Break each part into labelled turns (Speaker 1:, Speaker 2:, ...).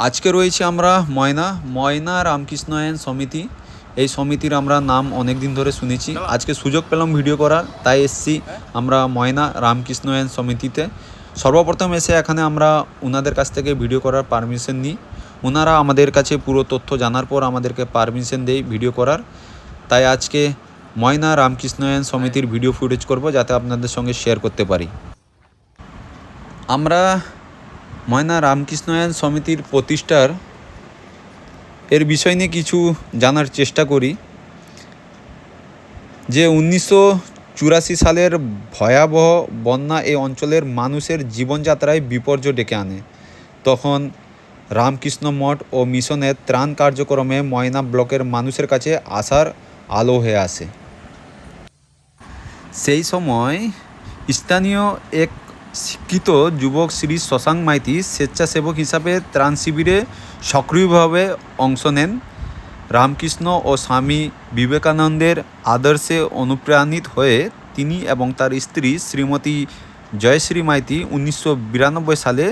Speaker 1: আজকে রয়েছি আমরা ময়না রামকৃষ্ণায়ন সমিতি। এই সমিতির আমরা নাম অনেক দিন ধরে শুনেছি। আজকে সুযোগ পেলাম ভিডিও করার, তাই এসছি আমরা ময়না রামকৃষ্ণায়ন সমিতিতে। সর্বপ্রথম এসে এখানে আমরা ওনাদের কাছ থেকে ভিডিও করার পারমিশন নিই। ওনারা আমাদের কাছে পুরো তথ্য জানার পর আমাদেরকে পারমিশন দেয় ভিডিও করার। তাই আজকে ময়না রামকৃষ্ণায়ন সমিতির ভিডিও ফুটেজ করব, যাতে আপনাদের সঙ্গে শেয়ার করতে পারি। আমরা ময়না রামকৃষ্ণায়ন সমিতির প্রতিষ্ঠার এর বিষয় নিয়ে কিছু জানার চেষ্টা করি। যে 1984 সালের ভয়াবহ বন্যা এই অঞ্চলের মানুষের জীবনযাত্রায় বিপর্যয় ডেকে আনে। তখন রামকৃষ্ণ মঠ ও মিশনের ত্রাণ কার্যক্রমে ময়না ব্লকের মানুষের কাছে আশার আলো হয়ে আসে। সেই সময় স্থানীয় এক শিক্ষিত যুবক শ্রী শশাঙ্ক মাইতি স্বেচ্ছাসেবক হিসাবে ত্রাণ শিবিরে সক্রিয়ভাবে অংশ নেন। রামকৃষ্ণ ও স্বামী বিবেকানন্দের আদর্শে অনুপ্রাণিত হয়ে তিনি এবং তার স্ত্রী শ্রীমতী জয়শ্রী মাইতি 1992 সালে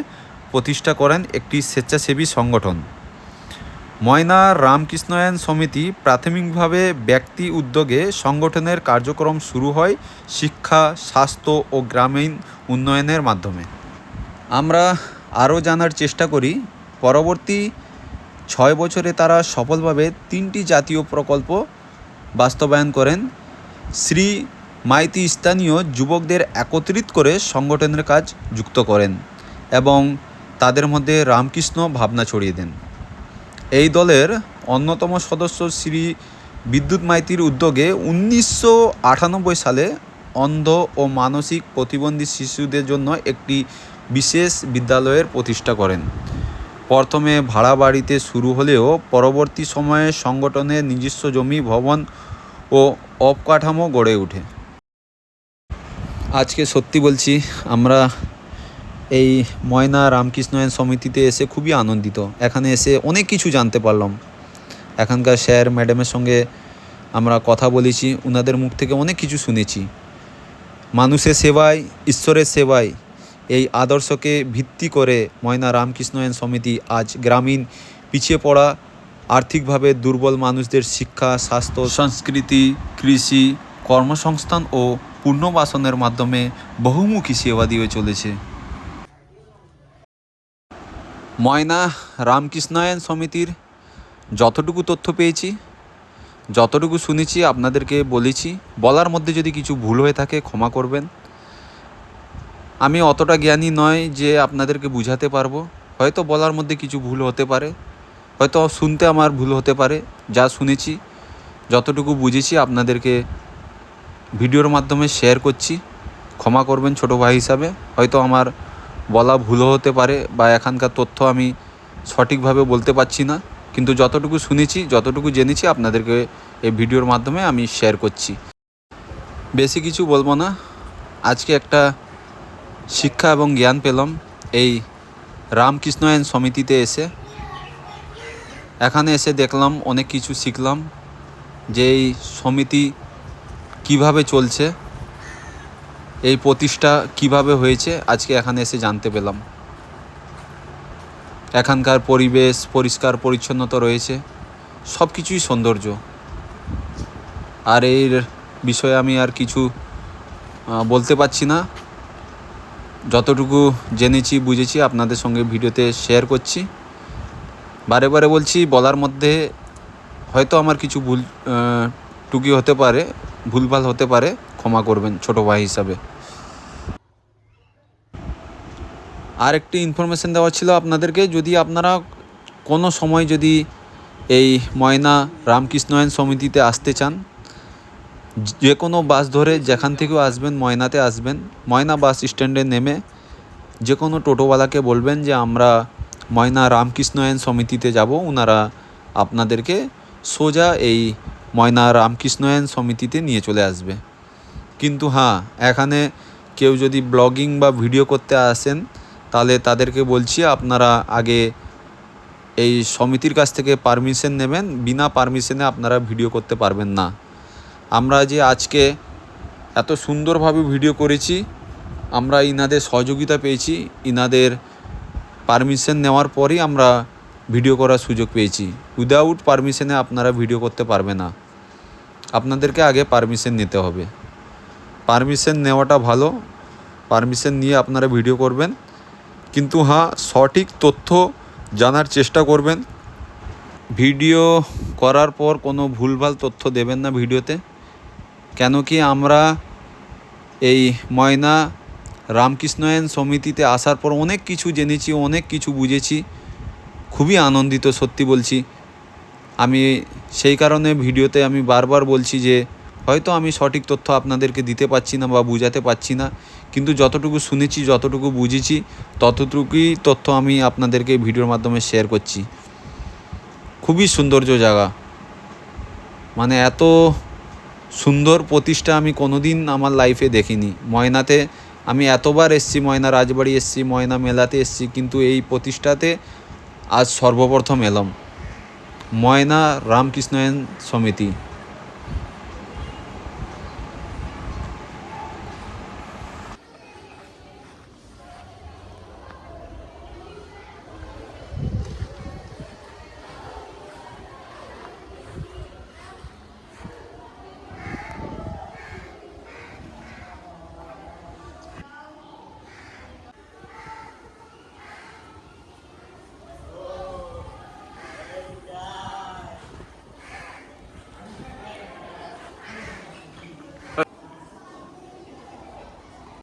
Speaker 1: প্রতিষ্ঠা করেন একটি স্বেচ্ছাসেবী সংগঠন ময়না রামকৃষ্ণায়ন সমিতি। প্রাথমিকভাবে ব্যক্তি উদ্যোগে সংগঠনের কার্যক্রম শুরু হয় শিক্ষা, স্বাস্থ্য ও গ্রামীণ উন্নয়নের মাধ্যমে। আমরা আরও জানার চেষ্টা করি, পরবর্তী 6 বছরে তারা সফলভাবে 3টি জাতীয় প্রকল্প বাস্তবায়ন করেন। শ্রী মাইতি স্থানীয় যুবকদের একত্রিত করে সংগঠনের কাজ যুক্ত করেন এবং তাদের মধ্যে রামকৃষ্ণ ভাবনা ছড়িয়ে দেন। এই দলের অন্যতম সদস্য শ্রী বিদ্যুৎ মাইতির উদ্যোগে 1998 সালে অন্ধ ও মানসিক প্রতিবন্ধী শিশুদের জন্য একটি বিশেষ বিদ্যালয়ের প্রতিষ্ঠা করেন। প্রথমে ভাড়া বাড়িতে শুরু হলেও পরবর্তী সময়ে সংগঠনের নিজস্ব জমি, ভবন ও অবকাঠামো গড়ে ওঠে। আজকে সত্যি বলছি, আমরা এই ময়না রামকৃষ্ণায়ন সমিতিতে এসে খুবই আনন্দিত। এখানে এসে অনেক কিছু জানতে পারলাম। এখানকার স্যার ম্যাডামের সঙ্গে আমরা কথা বলেছি, ওনাদের মুখ থেকে অনেক কিছু শুনেছি। মানুষের সেবায়, ঈশ্বরের সেবায় এই আদর্শকে ভিত্তি করে ময়না রামকৃষ্ণায়ন সমিতি আজ গ্রামীণ, পিছিয়ে পড়া, আর্থিকভাবে দুর্বল মানুষদের শিক্ষা, স্বাস্থ্য, সংস্কৃতি, কৃষি, কর্মসংস্থান ও পুনর্বাসনের মাধ্যমে বহুমুখী সেবা দিয়ে চলেছে। ময়না রামকৃষ্ণায়ন সমিতির যতটুকু তথ্য পেয়েছি, যতটুকু শুনেছি আপনাদেরকে বলেছি। বলার মধ্যে যদি কিছু ভুল হয়ে থাকে ক্ষমা করবেন। আমি অতটা জ্ঞানী নয় যে আপনাদেরকে বুঝাতে পারবো। হয়তো বলার মধ্যে কিছু ভুল হতে পারে, হয়তো শুনতে আমার ভুল হতে পারে। যা শুনেছি, যতটুকু বুঝেছি আপনাদেরকে ভিডিওর মাধ্যমে শেয়ার করছি। ক্ষমা করবেন ছোটো ভাই হিসাবে। হয়তো আমার বলা ভুলও হতে পারে বা এখানকার তথ্য আমি সঠিকভাবে বলতে পারছি না, কিন্তু যতটুকু শুনেছি, যতটুকু জেনেছি আপনাদেরকে এই ভিডিওর মাধ্যমে আমি শেয়ার করছি। বেশি কিছু বলবো না। আজকে একটা শিক্ষা এবং জ্ঞান পেলাম এই রামকৃষ্ণায়ন সমিতিতে এসে। এখানে এসে দেখলাম, অনেক কিছু শিখলাম যে এই সমিতি কিভাবে চলছে, এই প্রতিষ্ঠা কিভাবে হয়েছে। আজকে এখানে এসে জানতে পেলাম। এখানকার পরিবেশ পরিষ্কার পরিচ্ছন্নতা রয়েছে, সব কিছুই সৌন্দর্য। আর এর বিষয়ে আমি আর কিছু বলতে পারছি না। যতটুকু জেনেছি, বুঝেছি আপনাদের সঙ্গে ভিডিওতে শেয়ার করছি। বারে বারে বলছি, বলার মধ্যে হয়তো আমার কিছু ভুল টুকি হতে পারে, ভুলভাল হতে পারে, ক্ষমা করবেন ছোটো ভাই হিসাবে। আর একটি ইনফরমেশান দেওয়া ছিল আপনাদেরকে, যদি আপনারা কোনো সময় যদি এই ময়না রামকৃষ্ণায়ন সমিতিতে আসতে চান, যে কোনো বাস ধরে যেখান থেকেও আসবেন ময়নাতে আসবেন। ময়না বাস স্ট্যান্ডে নেমে যে কোনো টোটোওয়ালাকে বলবেন যে আমরা ময়না রামকৃষ্ণায়ন সমিতিতে যাব। ওনারা আপনাদেরকে সোজা এই ময়না রামকৃষ্ণায়ন সমিতিতে নিয়ে চলে আসবে। কিন্তু হ্যাঁ, এখানে কেউ যদি ব্লগিং বা ভিডিও করতে আসেন, তাহলে তাদেরকে বলছি আপনারা আগে এই সমিতির কাছ থেকে পারমিশন নেবেন। বিনা পারমিশনে আপনারা ভিডিও করতে পারবেন না। আমরা যে আজকে এত সুন্দরভাবে ভিডিও করেছি, আমরা ইনাদের সহযোগিতা পেয়েছি। ইনাদের পারমিশন নেওয়ার পরই আমরা ভিডিও করার সুযোগ পেয়েছি। উইদাউট পারমিশনে আপনারা ভিডিও করতে পারবে না, আপনাদেরকে আগে পারমিশন নিতে হবে। পারমিশন নেওয়াটা ভালো, পারমিশন নিয়ে আপনারা ভিডিও করবেন, কিন্তু হ্যাঁ সঠিক তথ্য জানার চেষ্টা করবেন। ভিডিও করার পর কোনো ভুলভাল তথ্য দেবেন না ভিডিওতে। কেন কি আমরা এই ময়না রামকৃষ্ণায়ন সমিতিতে আসার পর অনেক কিছু জেনেছি, অনেক কিছু বুঝেছি, খুবই আনন্দিত সত্যি বলছি। আমি সেই কারণে ভিডিওতে আমি বারবার বলছি যে হয়তো আমি সঠিক তথ্য আপনাদেরকে দিতে পারছি না বা বোঝাতে পারছি না, কিন্তু যতটুকু শুনেছি, যতটুকু বুঝেছি, ততটুকুই তথ্য আমি আপনাদেরকে ভিডিওর মাধ্যমে শেয়ার করছি। খুবই সৌন্দর্য জায়গা, মানে এত সুন্দর প্রতিষ্ঠা আমি কোনোদিন আমার লাইফে দেখিনি। ময়নাতে আমি এতবার এসেছি, ময়না রাজবাড়ি এসেছি, ময়না মেলাতে এসেছি, কিন্তু এই প্রতিষ্ঠাতে আজ সর্বপ্রথম এলাম, ময়না রামকৃষ্ণায়ন সমিতি।